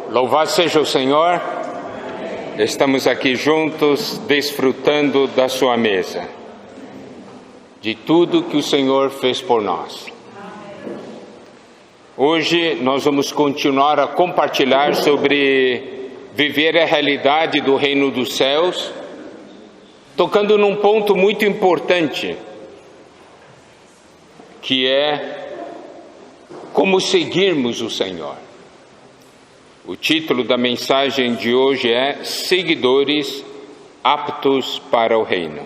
Louvado seja o Senhor. Estamos aqui juntos, desfrutando da sua mesa, de tudo que o Senhor fez por nós. Hoje nós vamos continuar a compartilhar sobre viver a realidade do reino dos céus, tocando num ponto muito importante, que é como seguirmos o Senhor. O título da mensagem de hoje é Seguidores aptos para o reino.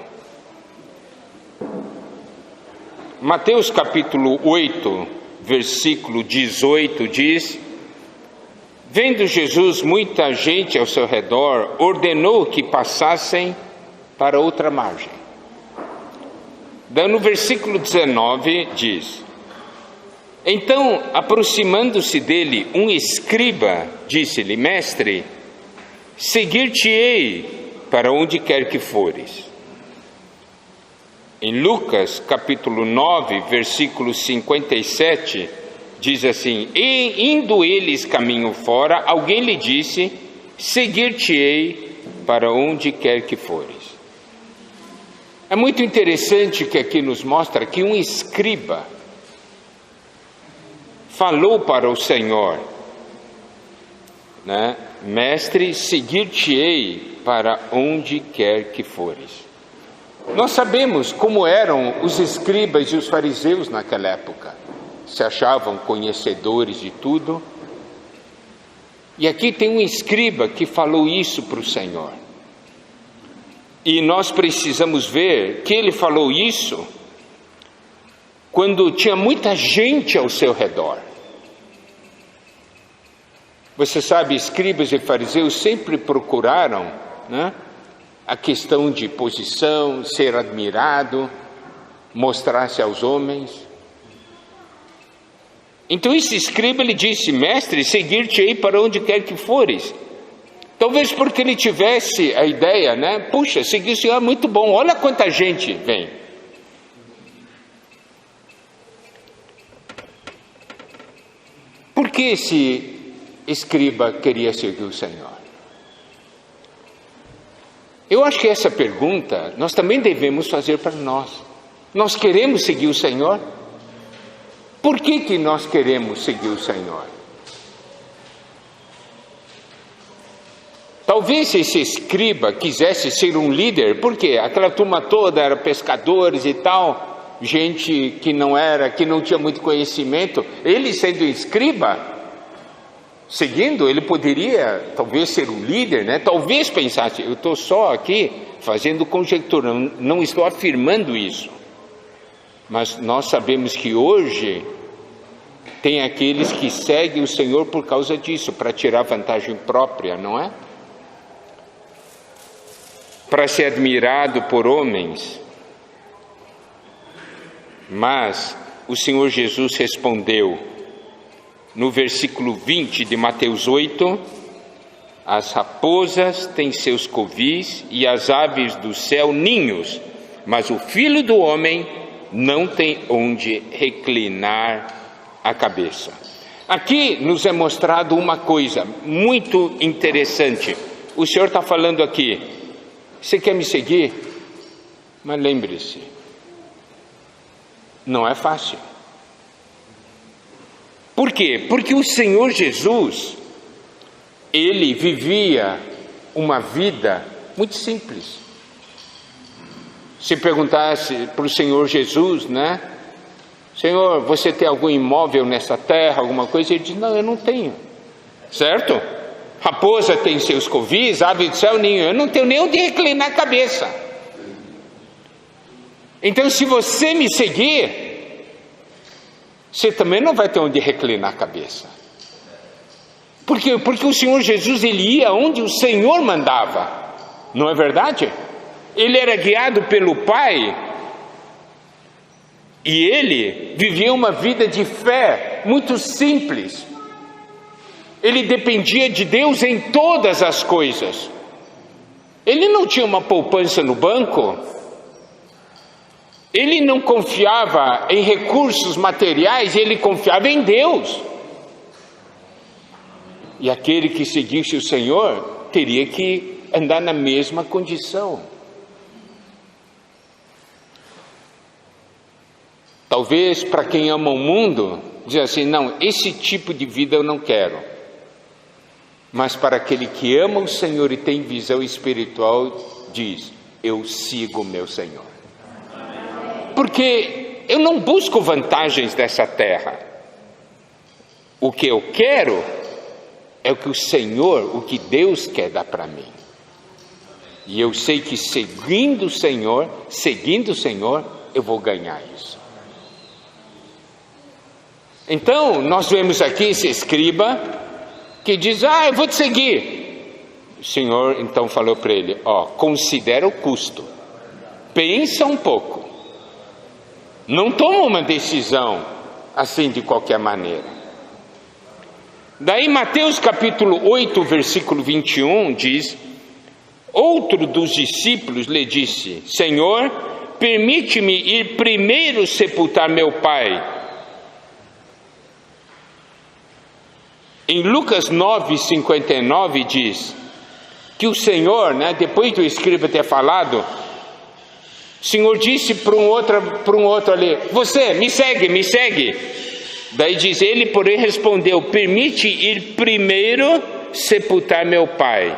Mateus capítulo 8, versículo 18 diz: Vendo Jesus muita gente ao seu redor, ordenou que passassem para outra margem. Daí no versículo 19 diz: Então, aproximando-se dele um escriba, disse-lhe: Mestre, seguir-te-ei para onde quer que fores. Em Lucas capítulo 9, versículo 57, diz assim: E indo eles caminho fora, alguém lhe disse: Seguir-te-ei para onde quer que fores. É muito interessante que aqui nos mostra que um escriba falou para o Senhor, né? Mestre, seguir-te-ei para onde quer que fores. Nós sabemos como eram os escribas e os fariseus naquela época. Se achavam conhecedores de tudo. E aqui tem um escriba que falou isso para o Senhor. E nós precisamos ver que ele falou isso quando tinha muita gente ao seu redor. Você sabe, escribas e fariseus sempre procuraram, né, a questão de posição, ser admirado, mostrar-se aos homens. Então esse escriba, ele disse: Mestre, seguir-te-ei para onde quer que fores. Talvez porque ele tivesse a ideia, né? Puxa, seguir o Senhor é muito bom, olha quanta gente vem. Por que esse escriba queria seguir o Senhor? Eu acho que essa pergunta nós também devemos fazer para nós. Nós queremos seguir o Senhor? Por que nós queremos seguir o Senhor? Talvez esse escriba quisesse ser um líder, porque aquela turma toda era pescadores e tal, gente que não tinha muito conhecimento. Ele sendo escriba, seguindo, ele poderia talvez ser um líder, né? Talvez pensasse, eu estou só aqui fazendo conjectura, não estou afirmando isso. Mas nós sabemos que hoje tem aqueles que seguem o Senhor por causa disso, para tirar vantagem própria, não é? Para ser admirado por homens. Mas o Senhor Jesus respondeu, no versículo 20 de Mateus 8, as raposas têm seus covis e as aves do céu ninhos, mas o Filho do Homem não tem onde reclinar a cabeça. Aqui nos é mostrado uma coisa muito interessante. O Senhor está falando aqui: você quer me seguir? Mas lembre-se, não é fácil. Por quê? Porque o Senhor Jesus, ele vivia uma vida muito simples. Se perguntasse para o Senhor Jesus, né? Senhor, você tem algum imóvel nessa terra, alguma coisa? Ele diz: não, eu não tenho. Certo? Raposa tem seus covis, ave do céu ninho. Eu não tenho nem onde reclinar a cabeça. Então, se você me seguir, você também não vai ter onde reclinar a cabeça. Por quê? Porque o Senhor Jesus, ele ia onde o Senhor mandava. Não é verdade? Ele era guiado pelo Pai. E ele vivia uma vida de fé muito simples. Ele dependia de Deus em todas as coisas. Ele não tinha uma poupança no banco. Ele não confiava em recursos materiais, ele confiava em Deus. E aquele que seguisse o Senhor teria que andar na mesma condição. Talvez para quem ama o mundo, diz assim, não, esse tipo de vida eu não quero. Mas para aquele que ama o Senhor e tem visão espiritual, diz, eu sigo o meu Senhor. Porque eu não busco vantagens dessa terra. O que eu quero é o que o Senhor, o que Deus quer dar para mim. E eu sei que seguindo o Senhor, eu vou ganhar isso. Então, nós vemos aqui esse escriba que diz, eu vou te seguir. O Senhor então falou para ele, considera o custo. Pensa um pouco. Não toma uma decisão assim de qualquer maneira. Daí Mateus capítulo 8, versículo 21 diz, outro dos discípulos lhe disse, Senhor, permite-me ir primeiro sepultar meu pai. Em Lucas 9, 59 diz que o Senhor, depois do escriba ter falado, o Senhor disse para um outro ali, você, me segue. Daí diz, ele porém respondeu, permite ir primeiro sepultar meu pai.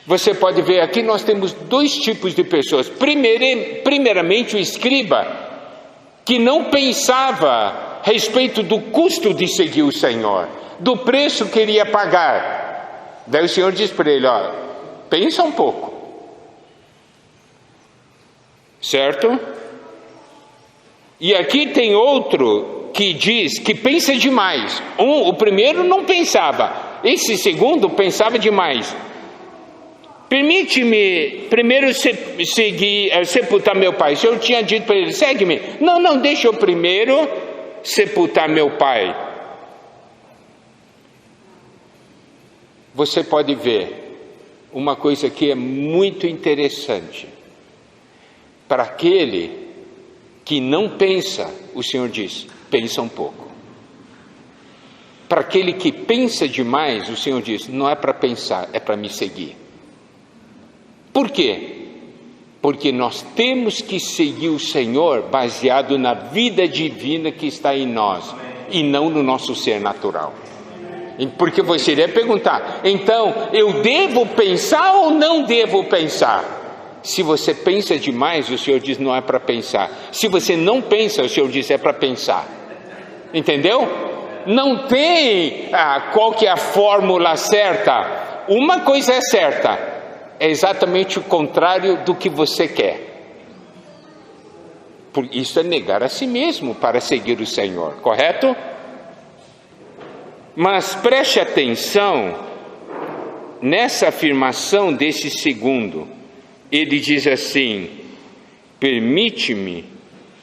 Você pode ver aqui, nós temos dois tipos de pessoas. Primeiramente o escriba, que não pensava a respeito do custo de seguir o Senhor, do preço que iria pagar. Daí o Senhor diz para ele, pensa um pouco. Certo? E aqui tem outro que diz que pensa demais. O primeiro não pensava, esse segundo pensava demais. Permite-me primeiro sepultar meu pai. O Senhor tinha dito para ele, segue-me. Não, deixa eu primeiro sepultar meu pai. Você pode ver uma coisa que é muito interessante. Para aquele que não pensa, o Senhor diz, pensa um pouco. Para aquele que pensa demais, o Senhor diz, não é para pensar, é para me seguir. Por quê? Porque nós temos que seguir o Senhor baseado na vida divina que está em nós e não no nosso ser natural. Porque você iria perguntar, então eu devo pensar ou não devo pensar? Se você pensa demais, o Senhor diz, não é para pensar. Se você não pensa, o Senhor diz, é para pensar. Entendeu? Não tem qual que é a fórmula certa. Uma coisa é certa, é exatamente o contrário do que você quer. Isso é negar a si mesmo para seguir o Senhor, correto? Mas preste atenção nessa afirmação desse segundo. Ele diz assim, permite-me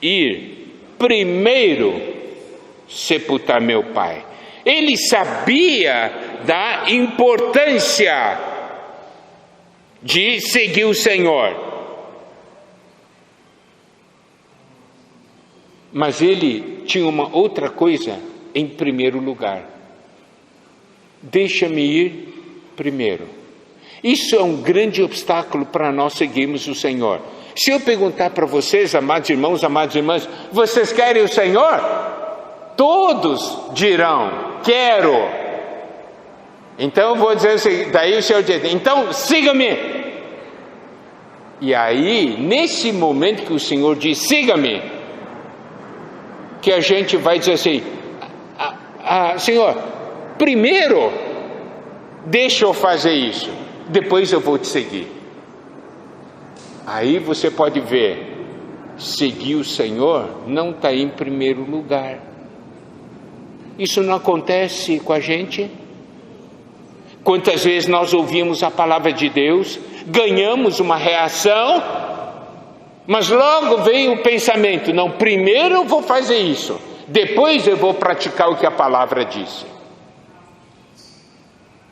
ir primeiro sepultar meu pai. Ele sabia da importância de seguir o Senhor. Mas ele tinha uma outra coisa em primeiro lugar. Deixa-me ir primeiro. Isso é um grande obstáculo para nós seguirmos o Senhor. Se eu perguntar para vocês, amados irmãos, amadas irmãs, vocês querem o Senhor? Todos dirão, quero. Então eu vou dizer assim, daí o Senhor diz, então siga-me. E aí, nesse momento que o Senhor diz, siga-me, que a gente vai dizer assim, Senhor, primeiro, deixa eu fazer isso, depois eu vou te seguir. Aí você pode ver, seguir o Senhor não está em primeiro lugar. Isso não acontece com a gente? Quantas vezes nós ouvimos a palavra de Deus, ganhamos uma reação, mas logo vem o pensamento, não, primeiro eu vou fazer isso, depois eu vou praticar o que a palavra disse.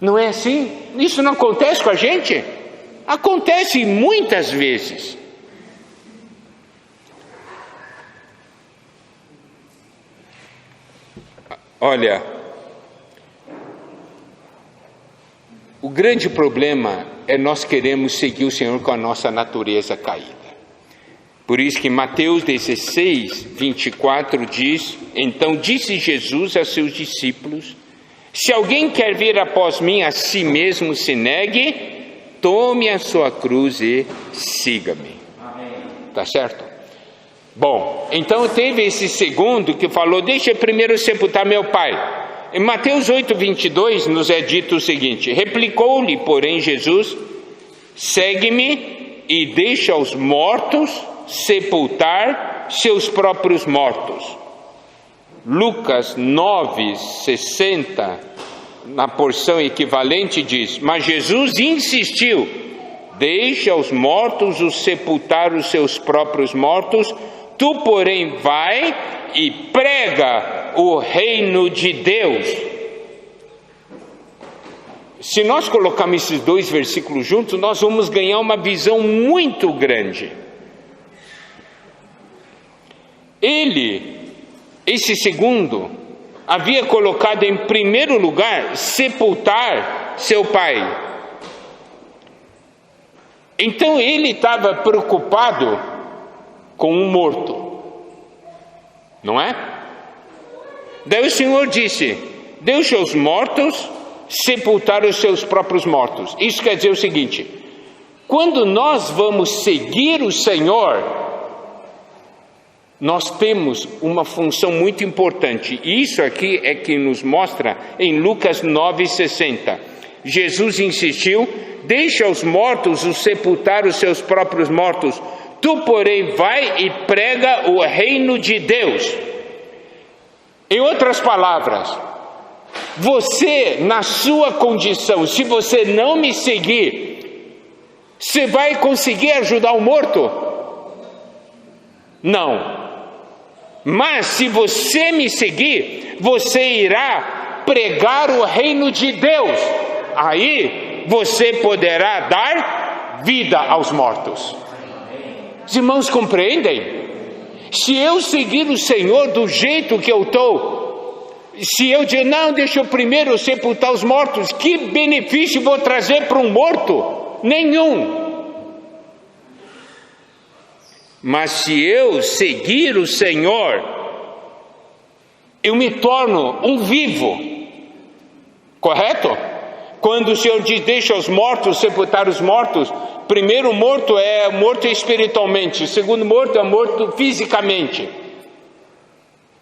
Não é assim? Isso não acontece com a gente? Acontece muitas vezes. Olha, grande problema é nós queremos seguir o Senhor com a nossa natureza caída. Por isso que Mateus 16, 24 diz: então disse Jesus a seus discípulos: se alguém quer vir após mim, a si mesmo se negue, tome a sua cruz e siga-me. Tá certo? Bom, então teve esse segundo que falou: deixa primeiro sepultar meu pai. Em Mateus 8, 22 nos é dito o seguinte: replicou-lhe, porém, Jesus: segue-me e deixa os mortos sepultar seus próprios mortos. Lucas 9, 60, na porção equivalente, diz: mas Jesus insistiu: deixa os mortos os sepultar os seus próprios mortos, tu, porém, vai e prega o reino de Deus. Se nós colocarmos esses dois versículos juntos, nós vamos ganhar uma visão muito grande. Esse segundo, havia colocado em primeiro lugar sepultar seu pai. Então ele estava preocupado com um morto, não é? Daí o Senhor disse: deixa os mortos sepultar os seus próprios mortos. Isso quer dizer o seguinte: quando nós vamos seguir o Senhor, nós temos uma função muito importante. E isso aqui é que nos mostra em Lucas 9,60. Jesus insistiu: deixa os mortos os sepultar os seus próprios mortos, tu, porém, vai e prega o reino de Deus. Em outras palavras, você, na sua condição, se você não me seguir, você vai conseguir ajudar o morto? Não. Mas se você me seguir, você irá pregar o reino de Deus. Aí você poderá dar vida aos mortos. Os irmãos compreendem? Se eu seguir o Senhor do jeito que eu estou, se eu dizer: não, deixa eu primeiro sepultar os mortos, que benefício vou trazer para um morto? Nenhum. Mas se eu seguir o Senhor, eu me torno um vivo, correto? Quando o Senhor diz: deixa os mortos sepultar os mortos, primeiro morto é morto espiritualmente, segundo morto é morto fisicamente.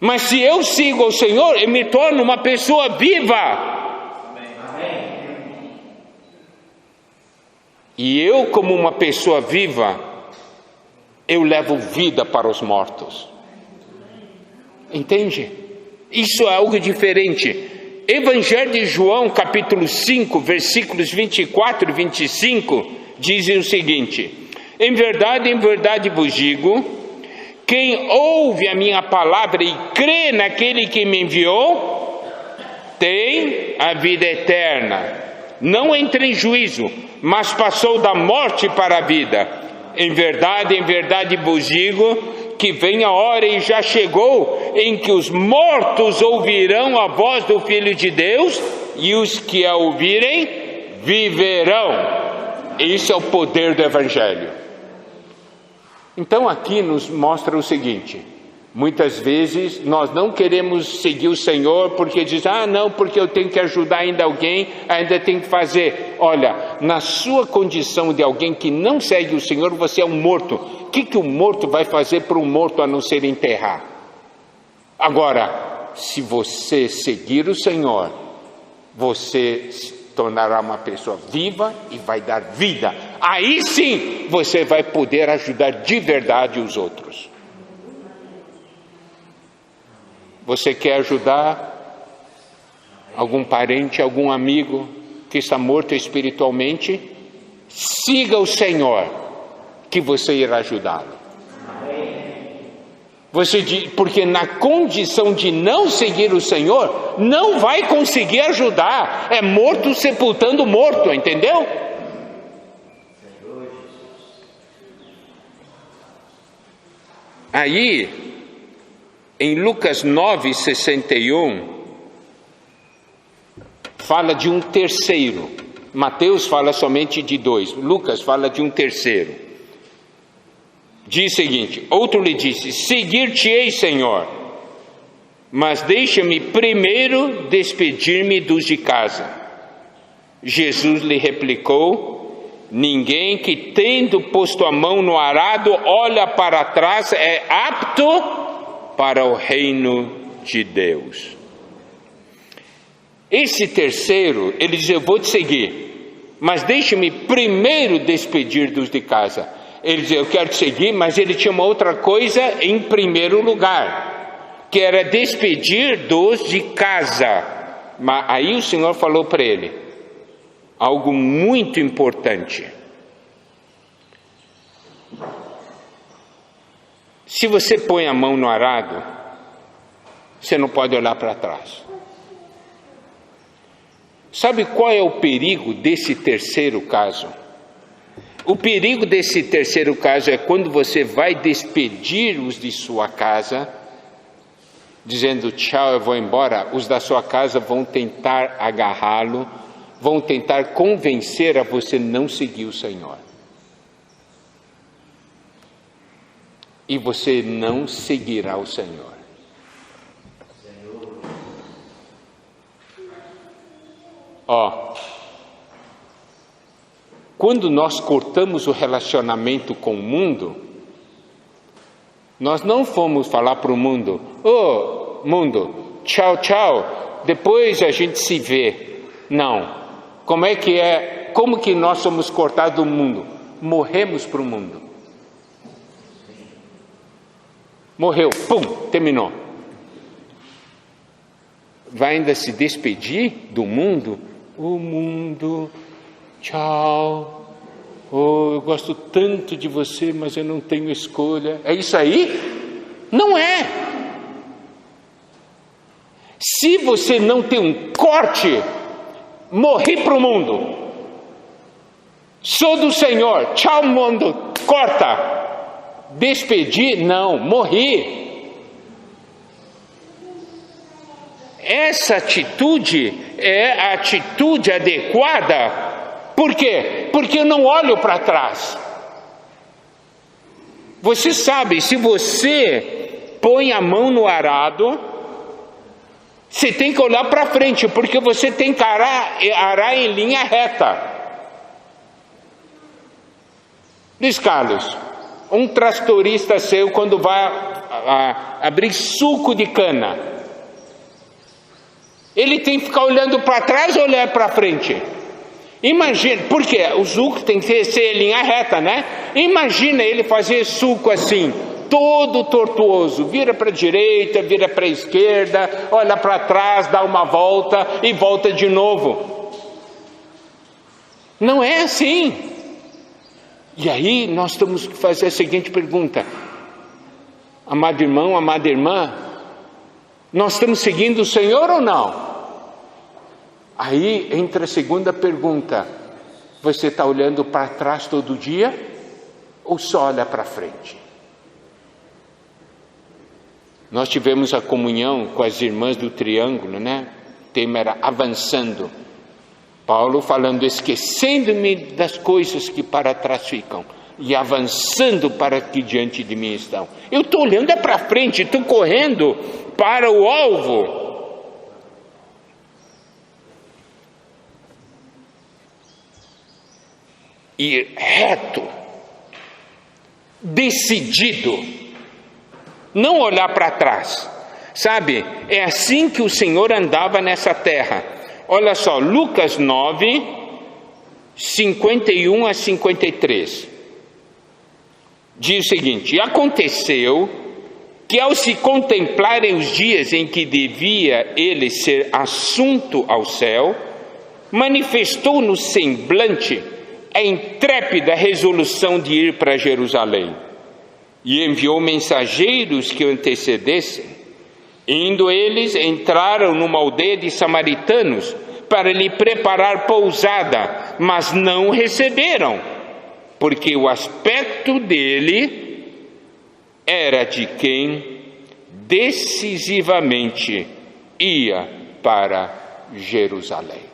Mas se eu sigo o Senhor, eu me torno uma pessoa viva. Amém. E eu, como uma pessoa viva, eu levo vida para os mortos. Entende? Isso é algo diferente. Evangelho de João, capítulo 5, versículos 24 e 25, dizem o seguinte: em verdade vos digo, quem ouve a minha palavra e crê naquele que me enviou, tem a vida eterna. Não entra em juízo, mas passou da morte para a vida. Em verdade vos digo, que vem a hora e já chegou, em que os mortos ouvirão a voz do Filho de Deus, e os que a ouvirem viverão. Esse é o poder do Evangelho. Então aqui nos mostra o seguinte: muitas vezes nós não queremos seguir o Senhor porque diz: não, porque eu tenho que ajudar ainda alguém, ainda tenho que fazer. Olha, na sua condição de alguém que não segue o Senhor, você é um morto. O que o morto vai fazer para um morto a não ser enterrar? Agora, se você seguir o Senhor, você se tornará uma pessoa viva e vai dar vida. Aí sim você vai poder ajudar de verdade os outros. Você quer ajudar algum parente, algum amigo que está morto espiritualmente? Siga o Senhor, que você irá ajudá-lo. Porque na condição de não seguir o Senhor, não vai conseguir ajudar. É morto sepultando morto, entendeu? Aí, em Lucas 9, 61, fala de um terceiro. Mateus fala somente de 2, Lucas fala de um terceiro. Diz o seguinte: outro lhe disse: seguir-te-ei, Senhor, mas deixa-me primeiro despedir-me dos de casa. Jesus lhe replicou: ninguém que, tendo posto a mão no arado, olha para trás, é apto para o reino de Deus. Esse terceiro, ele diz: eu vou te seguir, mas deixa-me primeiro despedir dos de casa. Ele diz: eu quero te seguir, mas ele tinha uma outra coisa em primeiro lugar, que era despedir dos de casa. Mas aí o Senhor falou para ele algo muito importante. Se você põe a mão no arado, você não pode olhar para trás. Sabe qual é o perigo desse terceiro caso? O perigo desse terceiro caso é quando você vai despedir os de sua casa, dizendo tchau, eu vou embora. Os da sua casa vão tentar agarrá-lo, vão tentar convencer a você não seguir o Senhor. E você não seguirá o Senhor. Quando nós cortamos o relacionamento com o mundo, nós não fomos falar para o mundo: ô mundo, tchau, tchau, depois a gente se vê. Não. Como que nós somos cortados do mundo? Morremos para o mundo. Morreu, pum, terminou. Vai ainda se despedir do mundo? O mundo, tchau, eu gosto tanto de você, mas eu não tenho escolha. É isso aí? Não é. Se você não tem um corte, morri para o mundo, sou do Senhor, tchau mundo, corta. Despedir, não, morri. Essa atitude é a atitude adequada. Por quê? Porque eu não olho para trás. Você sabe, se você põe a mão no arado, você tem que olhar para frente, porque você tem que arar em linha reta. Diz Carlos, um trastorista seu, quando vai abrir suco de cana, ele tem que ficar olhando para trás ou olhar para frente? Imagina, porque o suco tem que ser em linha reta, né? Imagina ele fazer suco assim, todo tortuoso, vira para a direita, vira para a esquerda, olha para trás, dá uma volta e volta de novo. Não é assim. E aí nós temos que fazer a seguinte pergunta: amado irmão, amada irmã, nós estamos seguindo o Senhor ou não? Aí entra a segunda pergunta: você está olhando para trás todo dia ou só olha para frente? Nós tivemos a comunhão com as irmãs do Triângulo, né? O tema era avançando. Paulo falando: esquecendo-me das coisas que para trás ficam e avançando para que diante de mim estão. Eu estou olhando para frente, estou correndo para o alvo. Ir reto, decidido, não olhar para trás. Sabe, é assim que o Senhor andava nessa terra. Olha só, Lucas 9, 51 a 53. Diz o seguinte: e aconteceu que, ao se contemplarem os dias em que devia ele ser assunto ao céu, manifestou no semblante a intrépida resolução de ir para Jerusalém, e enviou mensageiros que o antecedessem. Indo eles, entraram numa aldeia de samaritanos para lhe preparar pousada, mas não o receberam, porque o aspecto dele era de quem decisivamente ia para Jerusalém.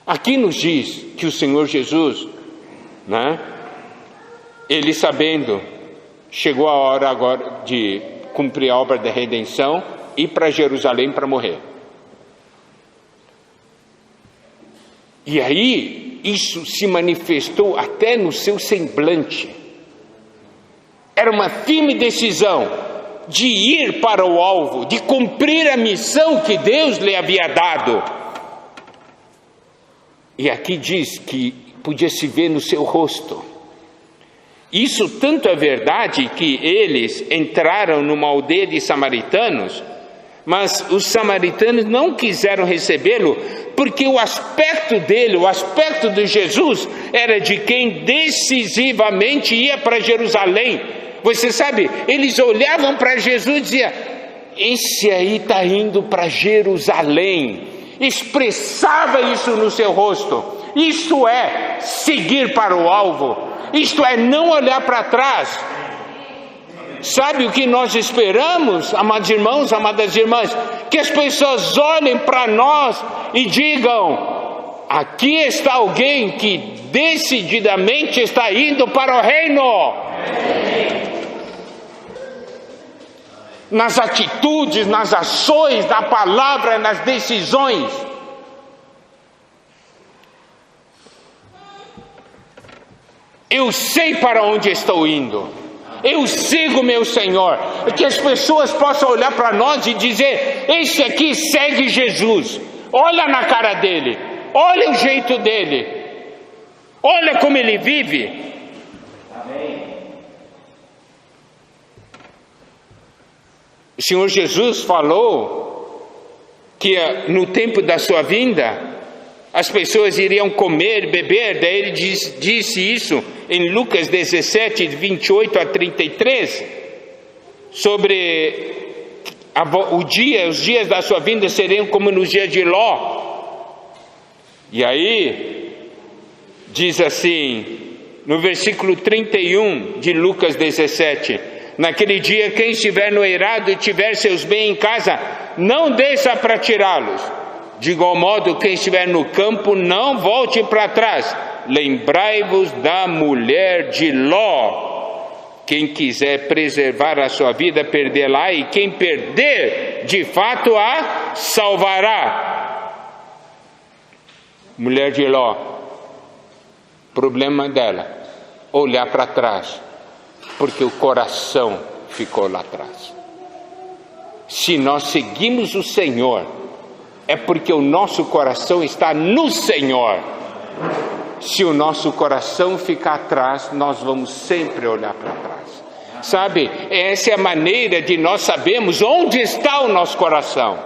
Aqui nos diz que o Senhor Jesus, né, ele sabendo, chegou a hora agora de cumprir a obra da redenção, ir para Jerusalém para morrer. E aí, isso se manifestou até no seu semblante. Era uma firme decisão de ir para o alvo, de cumprir a missão que Deus lhe havia dado. E aqui diz que podia se ver no seu rosto. Isso tanto é verdade que eles entraram numa aldeia de samaritanos, mas os samaritanos não quiseram recebê-lo, porque o aspecto dele, o aspecto de Jesus, era de quem decisivamente ia para Jerusalém. Você sabe, eles olhavam para Jesus e diziam: esse aí está indo para Jerusalém. Expressava isso no seu rosto. Isso é seguir para o alvo. Isto é não olhar para trás. Sabe o que nós esperamos, amados irmãos, amadas irmãs? Que as pessoas olhem para nós e digam: aqui está alguém que decididamente está indo para o reino. Nas atitudes, nas ações, na palavra, nas decisões. Eu sei para onde estou indo. Eu sigo meu Senhor. Que as pessoas possam olhar para nós e dizer: esse aqui segue Jesus. Olha na cara dele. Olha o jeito dele. Olha como ele vive. Amém. O Senhor Jesus falou que no tempo da sua vinda as pessoas iriam comer, beber. Daí ele disse isso em Lucas 17, 28 a 33, sobre os dias da sua vinda seriam como nos dias de Ló. E aí diz assim, no versículo 31 de Lucas 17: naquele dia, quem estiver no eirado e tiver seus bens em casa, não desça para tirá-los. De igual modo, quem estiver no campo, não volte para trás. Lembrai-vos da mulher de Ló. Quem quiser preservar a sua vida, perdê-la, e quem perder, de fato a salvará. Mulher de Ló, problema dela, olhar para trás, porque o coração ficou lá atrás. Se nós seguimos o Senhor, é porque o nosso coração está no Senhor. Se o nosso coração ficar atrás, nós vamos sempre olhar para trás. Sabe, essa é a maneira de nós sabermos onde está o nosso coração.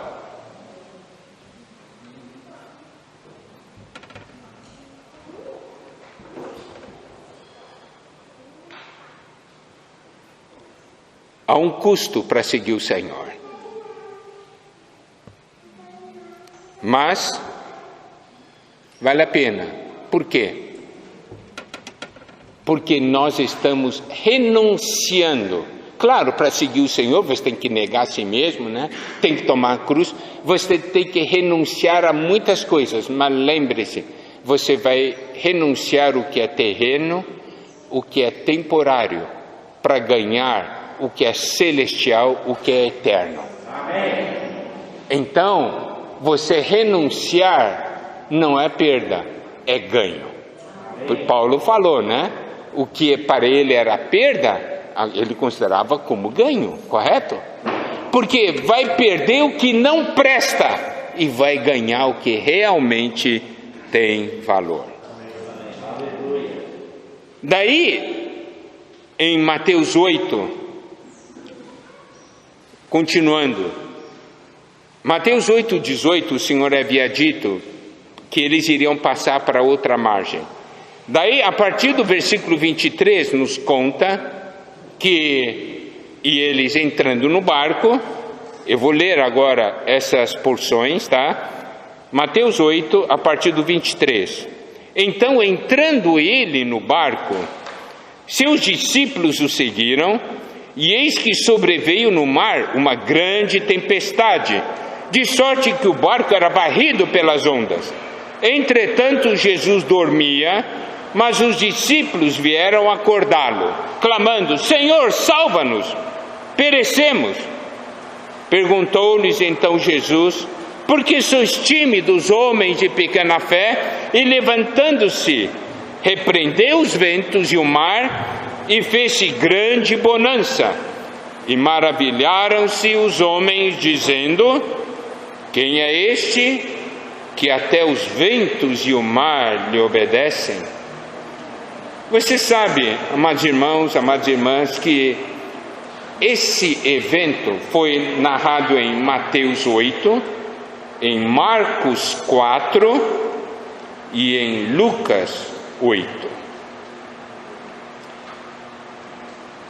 Há um custo para seguir o Senhor. Mas vale a pena. Por quê? Porque nós estamos renunciando. Claro, para seguir o Senhor, você tem que negar a si mesmo, né? Tem que tomar a cruz. Você tem que renunciar a muitas coisas. Mas lembre-se, você vai renunciar o que é terreno, o que é temporário, para ganhar o que é celestial, o que é eterno. Amém. Então, você renunciar não é perda, é ganho. Paulo falou, né? O que para ele era perda, ele considerava como ganho, correto? Porque vai perder o que não presta e vai ganhar o que realmente tem valor. Daí, em Mateus 8, continuando, Mateus 8,18, o Senhor havia dito que eles iriam passar para outra margem. Daí, a partir do versículo 23, nos conta que, e eles entrando no barco, eu vou ler agora essas porções, tá? Mateus 8, a partir do 23. Então, entrando ele no barco, seus discípulos o seguiram, e eis que sobreveio no mar uma grande tempestade, de sorte que o barco era varrido pelas ondas. Entretanto, Jesus dormia, mas os discípulos vieram acordá-lo, clamando: Senhor, salva-nos, perecemos. Perguntou-lhes então Jesus: por que sois tímidos, homens de pequena fé? E levantando-se, repreendeu os ventos e o mar, e fez-se grande bonança. E maravilharam-se os homens, dizendo: quem é este que até os ventos e o mar lhe obedecem? Você sabe, amados irmãos, amadas irmãs, que esse evento foi narrado em Mateus 8, em Marcos 4 e em Lucas 8.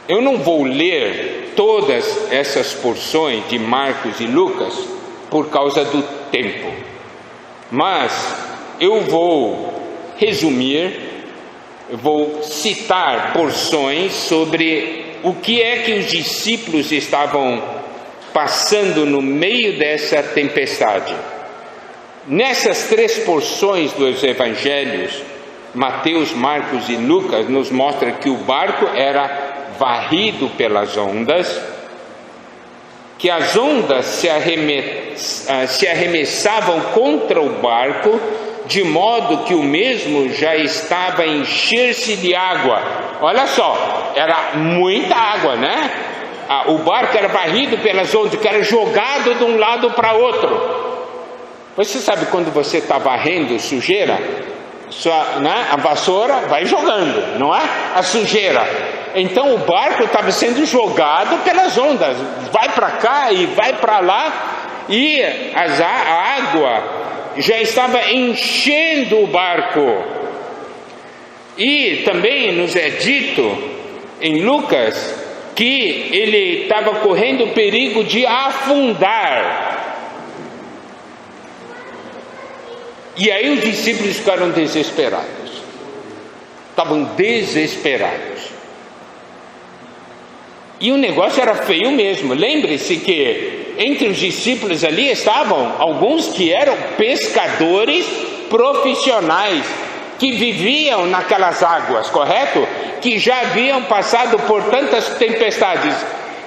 Eu não vou ler todas essas porções de Marcos e Lucas por causa do tempo, mas eu vou resumir, eu vou citar porções sobre o que é que os discípulos estavam passando no meio dessa tempestade. Nessas três porções dos evangelhos, Mateus, Marcos e Lucas, nos mostra que o barco era varrido pelas ondas, que as ondas se arremessavam contra o barco, de modo que o mesmo já estava a encher-se de água. Olha só, era muita água, né? O barco era varrido pelas ondas, que era jogado de um lado para outro. Você sabe quando você está varrendo sujeira, a vassoura vai jogando, não é? A sujeira. Então o barco estava sendo jogado pelas ondas, vai para cá e vai para lá, e a água já estava enchendo o barco. E também nos é dito em Lucas que ele estava correndo o perigo de afundar. E aí os discípulos ficaram desesperados, estavam desesperados. E o negócio era feio mesmo. Lembre-se que entre os discípulos ali estavam alguns que eram pescadores profissionais, que viviam naquelas águas, correto? Que já haviam passado por tantas tempestades.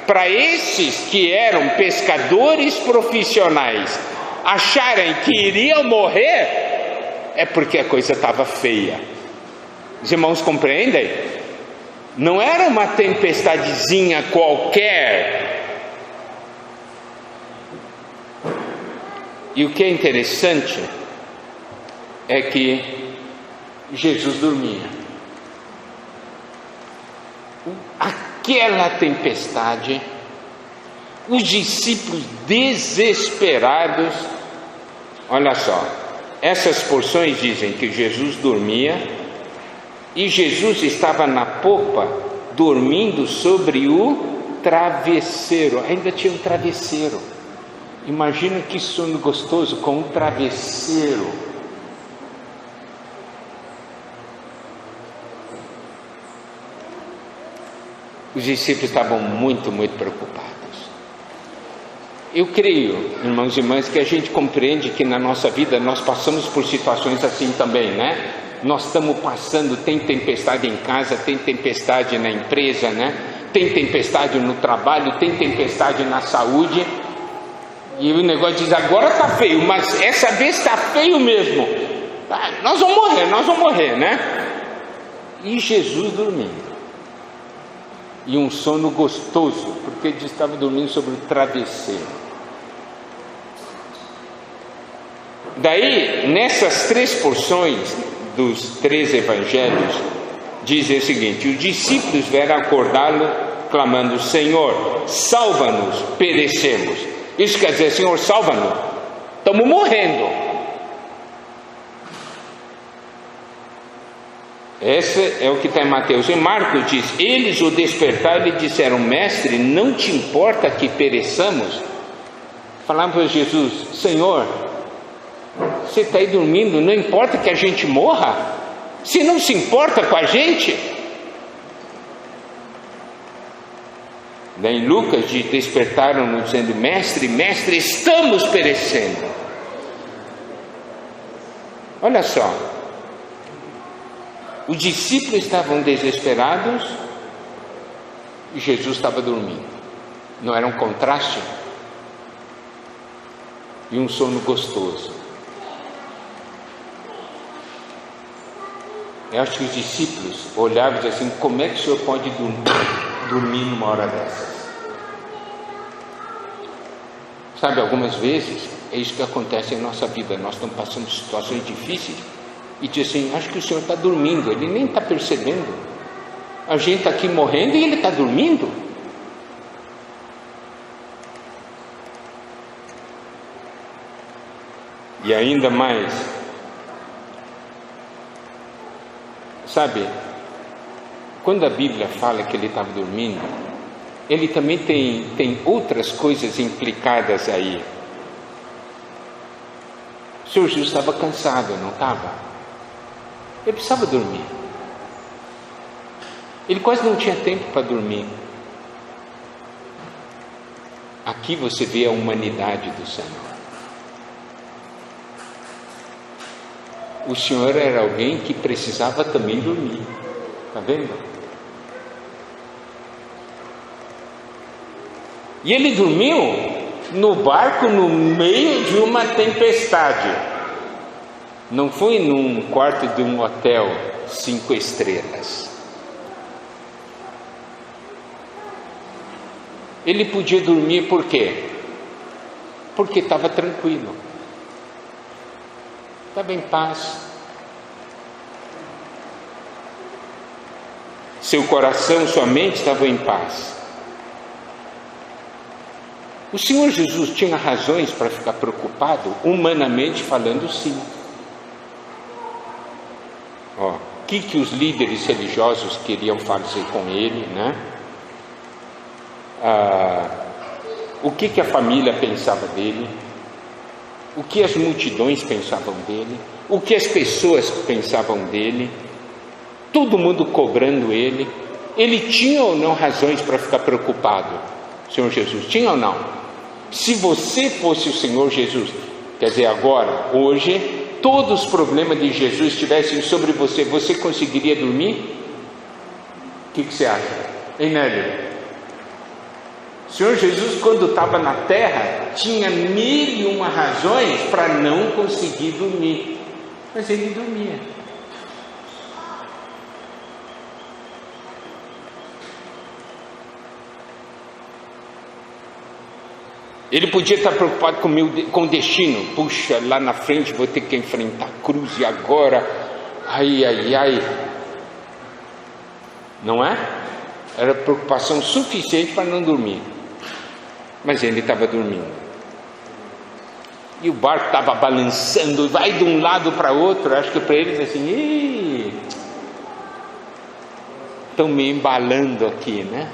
Para esses que eram pescadores profissionais acharem que iriam morrer, é porque a coisa estava feia. Os irmãos compreendem? Não era uma tempestadezinha qualquer. E o que é interessante é que Jesus dormia. Aquela tempestade, os discípulos desesperados. Olha só, essas porções dizem que Jesus dormia e Jesus estava na popa, dormindo sobre o travesseiro. Ainda tinha um travesseiro. Imagina que sono gostoso com um travesseiro. Os discípulos estavam muito preocupados. Eu creio, irmãos e irmãs, que a gente compreende que na nossa vida nós passamos por situações assim também, né? Nós estamos passando, tem tempestade em casa, tem tempestade na empresa, né? Tem tempestade no trabalho, tem tempestade na saúde. E o negócio diz: agora está feio, mas essa vez está feio mesmo. Nós vamos morrer, né? E Jesus dormindo. E um sono gostoso, porque ele estava dormindo sobre o travesseiro. Daí, nessas três porções dos três evangelhos, dizem o seguinte: os discípulos vieram acordá-lo, clamando: Senhor, salva-nos, perecemos. Isso quer dizer: Senhor, salva-nos, estamos morrendo. Esse é o que está em Mateus. Em Marcos diz: eles o despertaram e disseram: mestre, não te importa que pereçamos? Falaram para Jesus: Senhor, você está aí dormindo, não importa que a gente morra? Você não se importa com a gente? Daí em Lucas despertaram-no dizendo: mestre, estamos perecendo. Olha só, os discípulos estavam desesperados e Jesus estava dormindo. Não era um contraste? E um sono gostoso. Eu acho que os discípulos olhavam e diziam assim: como é que o Senhor pode dormir numa hora dessas? Sabe, algumas vezes é isso que acontece em nossa vida. Nós estamos passando situações difíceis e diz assim: acho que o Senhor está dormindo, Ele nem está percebendo. A gente está aqui morrendo e Ele está dormindo. E ainda mais, sabe, quando a Bíblia fala que Ele estava dormindo, Ele também tem outras coisas implicadas aí. O Senhor Jesus estava cansado, não estava? Ele precisava dormir. Ele quase não tinha tempo para dormir. Aqui você vê a humanidade do Senhor. O Senhor era alguém que precisava também dormir. Está vendo? E ele dormiu no barco no meio de uma tempestade. Não foi num quarto de um hotel 5 estrelas. Ele podia dormir por quê? Porque estava tranquilo. Estava em paz. Seu coração, sua mente estavam em paz. O Senhor Jesus tinha razões para ficar preocupado, humanamente falando, sim. O que os líderes religiosos queriam fazer com ele, né? O que a família pensava dele? O que as multidões pensavam dele? O que as pessoas pensavam dele? Todo mundo cobrando ele. Ele tinha ou não razões para ficar preocupado? O Senhor Jesus tinha ou não? Se você fosse o Senhor Jesus, quer dizer, agora, hoje, todos os problemas de Jesus estivessem sobre você, você conseguiria dormir? O que você acha? Hein, Nélio? O Senhor Jesus, quando estava na terra, tinha 1001 razões para não conseguir dormir, mas ele dormia. Ele podia estar preocupado com o destino. Puxa, lá na frente vou ter que enfrentar a cruz, e agora, ai. Não é? Era preocupação suficiente para não dormir. Mas ele estava dormindo. E o barco estava balançando, vai de um lado para outro. Acho que para eles assim, estão me embalando aqui, né?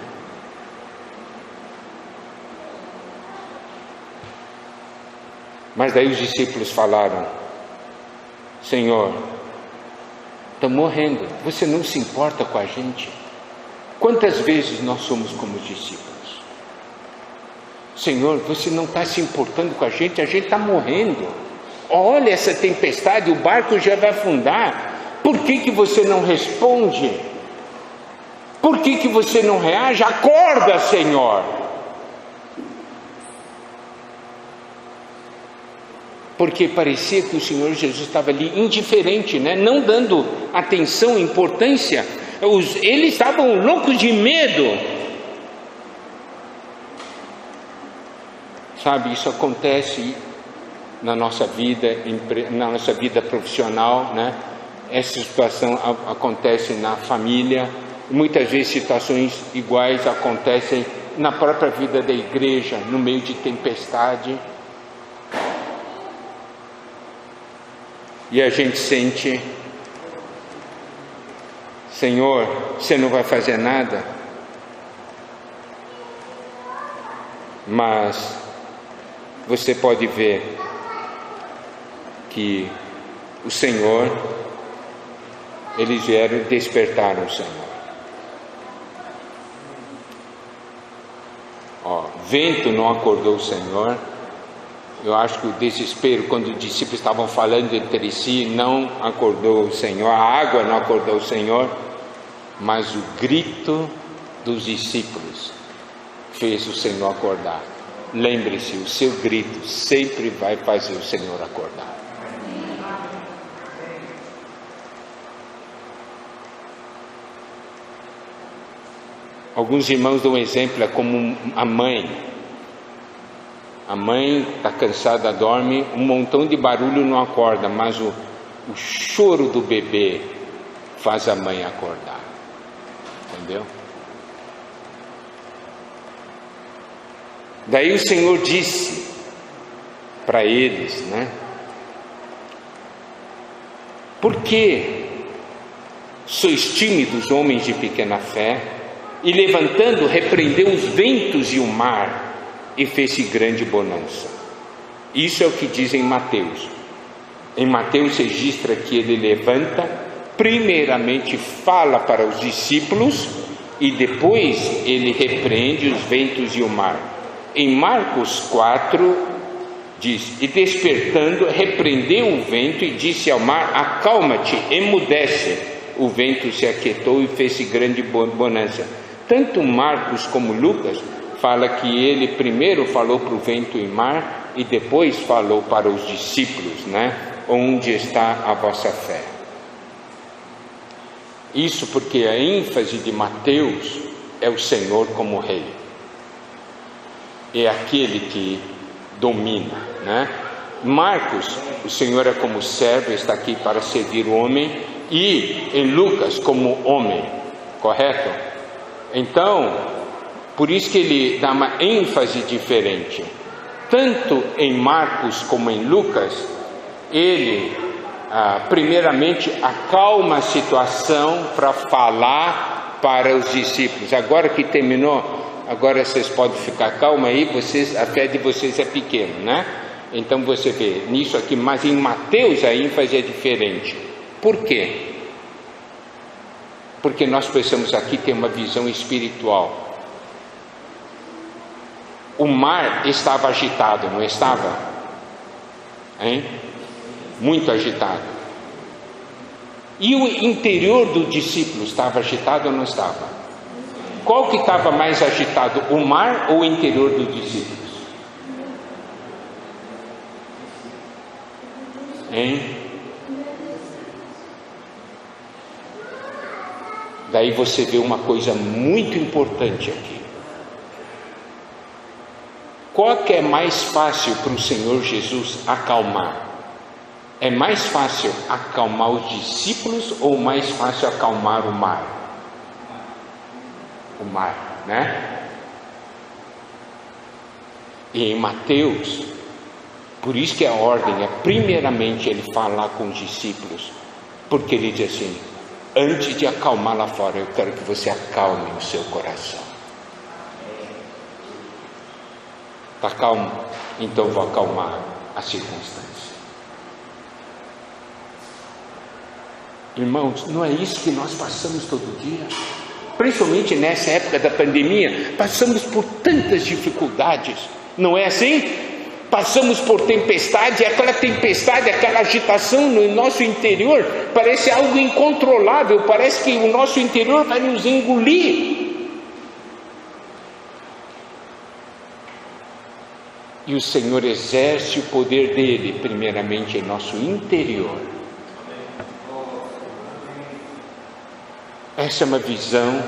Mas daí os discípulos falaram: Senhor, estamos morrendo, você não se importa com a gente? Quantas vezes nós somos como os discípulos? Senhor, você não está se importando com a gente está morrendo. Olha essa tempestade, o barco já vai afundar. Por que você não responde? Por que você não reage? Acorda, Senhor! Porque parecia que o Senhor Jesus estava ali indiferente, né? Não dando atenção, importância. Eles estavam loucos de medo. Sabe, isso acontece na nossa vida profissional, né? Essa situação acontece na família. Muitas vezes situações iguais acontecem na própria vida da igreja, no meio de tempestade. E a gente sente: Senhor, você não vai fazer nada? Mas você pode ver que o Senhor, eles vieram e despertaram o Senhor. Vento não acordou o Senhor, Eu acho que o desespero, quando os discípulos estavam falando entre si, não acordou o Senhor, a água não acordou o Senhor, mas o grito dos discípulos fez o Senhor acordar. Lembre-se, o seu grito sempre vai fazer o Senhor acordar. Alguns irmãos dão um exemplo, é como a mãe. A mãe está cansada, dorme, um montão de barulho não acorda, mas o choro do bebê faz a mãe acordar. Entendeu? Daí o Senhor disse para eles, né? Por que sois tímidos, homens de pequena fé? E levantando, repreendeu os ventos e o mar, e fez-se grande bonança. Isso é o que diz em Mateus. Em Mateus registra que ele levanta, primeiramente fala para os discípulos, e depois ele repreende os ventos e o mar. Em Marcos 4 diz: e despertando, repreendeu o vento e disse ao mar: acalma-te, emudece. O vento se aquietou e fez-se grande bonança. Tanto Marcos como Lucas fala que ele primeiro falou para o vento e mar e depois falou para os discípulos, né? Onde está a vossa fé? Isso porque a ênfase de Mateus é o Senhor como rei. É aquele que domina, né? Marcos, o Senhor é como servo, está aqui para servir o homem, e em Lucas como homem, correto? Então, por isso que ele dá uma ênfase diferente. Tanto em Marcos como em Lucas, ele primeiramente acalma a situação para falar para os discípulos. Agora que terminou, agora vocês podem ficar calmos aí, a fé de vocês é pequena, né? Então você vê nisso aqui, mas em Mateus a ênfase é diferente. Por quê? Porque nós precisamos aqui ter uma visão espiritual. O mar estava agitado, não estava? Hein? Muito agitado. E o interior do discípulo estava agitado ou não estava? Qual que estava mais agitado, o mar ou o interior dos discípulos? Hein? Daí você vê uma coisa muito importante aqui. Qual que é mais fácil para o Senhor Jesus acalmar? É mais fácil acalmar os discípulos ou mais fácil acalmar o mar? O mar, né? E em Mateus, por isso que a ordem é primeiramente ele falar com os discípulos, porque ele diz assim: antes de acalmar lá fora, eu quero que você acalme o seu coração. Está calmo? Então vou acalmar a circunstância. Irmãos, não é isso que nós passamos todo dia? Principalmente nessa época da pandemia, passamos por tantas dificuldades, não é assim? Passamos por tempestade, aquela agitação no nosso interior, parece algo incontrolável, parece que o nosso interior vai nos engolir. E o Senhor exerce o poder dele, primeiramente em nosso interior. Essa é uma visão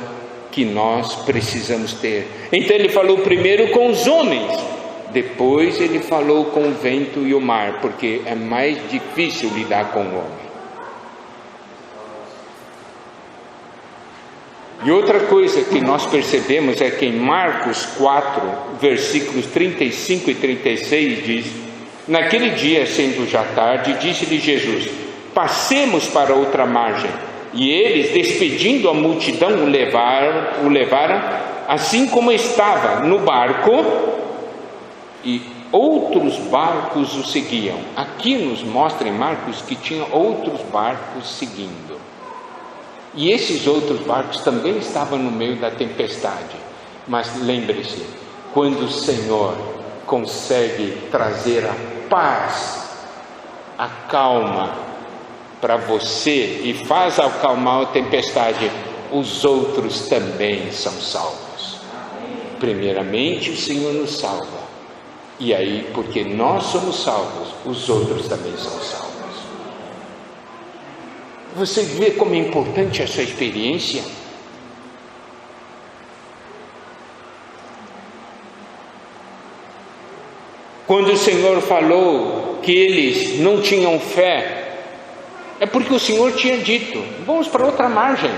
que nós precisamos ter. Então ele falou primeiro com os homens, depois ele falou com o vento e o mar, porque é mais difícil lidar com o homem. E outra coisa que nós percebemos é que em Marcos 4, versículos 35 e 36 diz: naquele dia, sendo já tarde, disse-lhe Jesus: passemos para outra margem. E eles, despedindo a multidão, o levaram assim como estava no barco, e outros barcos o seguiam. Aqui nos mostra em Marcos que tinha outros barcos seguindo. E esses outros barcos também estavam no meio da tempestade. Mas lembre-se, quando o Senhor consegue trazer a paz, a calma para você e faz acalmar a tempestade, os outros também são salvos. Primeiramente o Senhor nos salva, e aí porque nós somos salvos, os outros também são salvos. Você vê como é importante essa experiência? Quando o Senhor falou que eles não tinham fé, é porque o Senhor tinha dito: vamos para outra margem.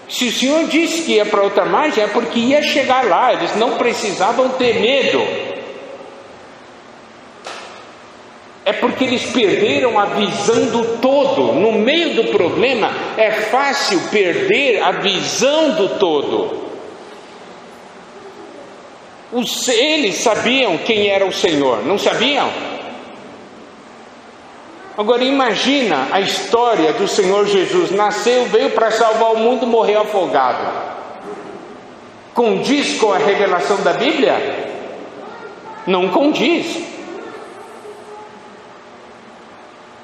Se o Senhor disse que ia para outra margem, é porque ia chegar lá, eles não precisavam ter medo. É porque eles perderam a visão do todo. No meio do problema, é fácil perder a visão do todo. Eles sabiam quem era o Senhor, não sabiam? Agora imagina a história do Senhor Jesus. Nasceu, veio para salvar o mundo, morreu afogado. Condiz com a revelação da Bíblia? Não condiz.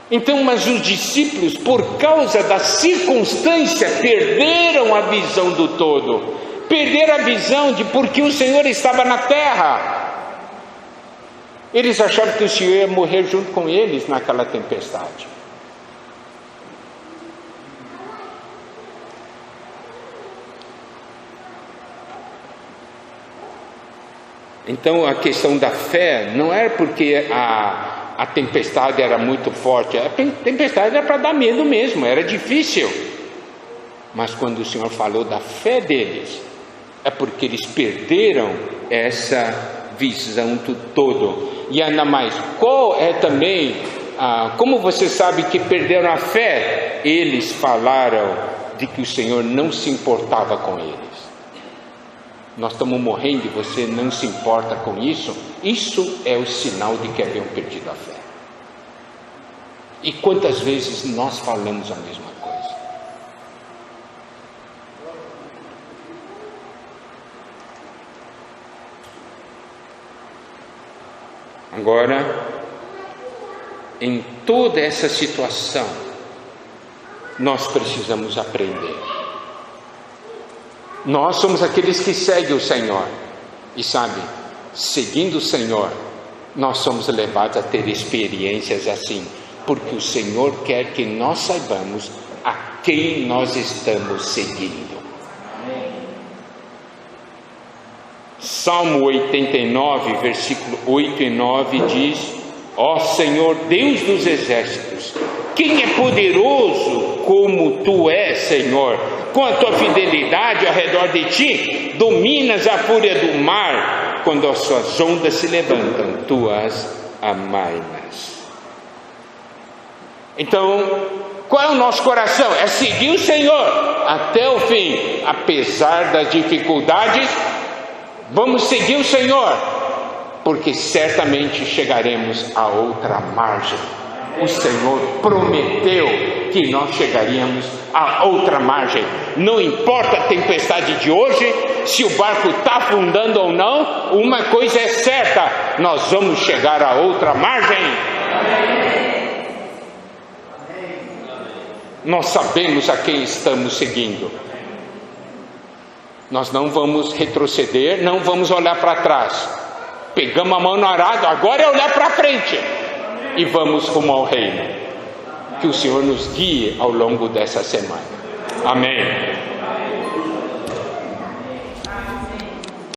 Então, mas os discípulos, por causa da circunstância, perderam a visão do todo. Perderam a visão de porque o Senhor estava na terra. Eles achavam que o Senhor ia morrer junto com eles naquela tempestade. Então a questão da fé não era porque a tempestade era muito forte. A tempestade era para dar medo mesmo, era difícil. Mas quando o Senhor falou da fé deles, é porque eles perderam essa visão do todo. E ainda mais, qual é também, como você sabe que perderam a fé? Eles falaram de que o Senhor não se importava com eles. Nós estamos morrendo e você não se importa com isso? Isso é o sinal de que haviam perdido a fé. E quantas vezes nós falamos a mesma coisa? Agora, em toda essa situação, nós precisamos aprender. Nós somos aqueles que seguem o Senhor. E sabe, seguindo o Senhor, nós somos levados a ter experiências assim, porque o Senhor quer que nós saibamos a quem nós estamos seguindo. Salmo 89, versículo 8 e 9 diz: ó Senhor Deus dos exércitos, quem é poderoso como Tu és, Senhor? Com a Tua fidelidade ao redor de Ti, dominas a fúria do mar, quando as suas ondas se levantam, Tu as amainas. Então, qual é o nosso coração? É seguir o Senhor até o fim, apesar das dificuldades. Vamos seguir o Senhor, porque certamente chegaremos a outra margem. O Senhor prometeu que nós chegaríamos a outra margem. Não importa a tempestade de hoje, se o barco está afundando ou não, uma coisa é certa: nós vamos chegar a outra margem. Nós sabemos a quem estamos seguindo. Nós não vamos retroceder, não vamos olhar para trás. Pegamos a mão no arado, agora é olhar para frente e vamos rumo ao reino. Que o Senhor nos guie ao longo dessa semana. Amém.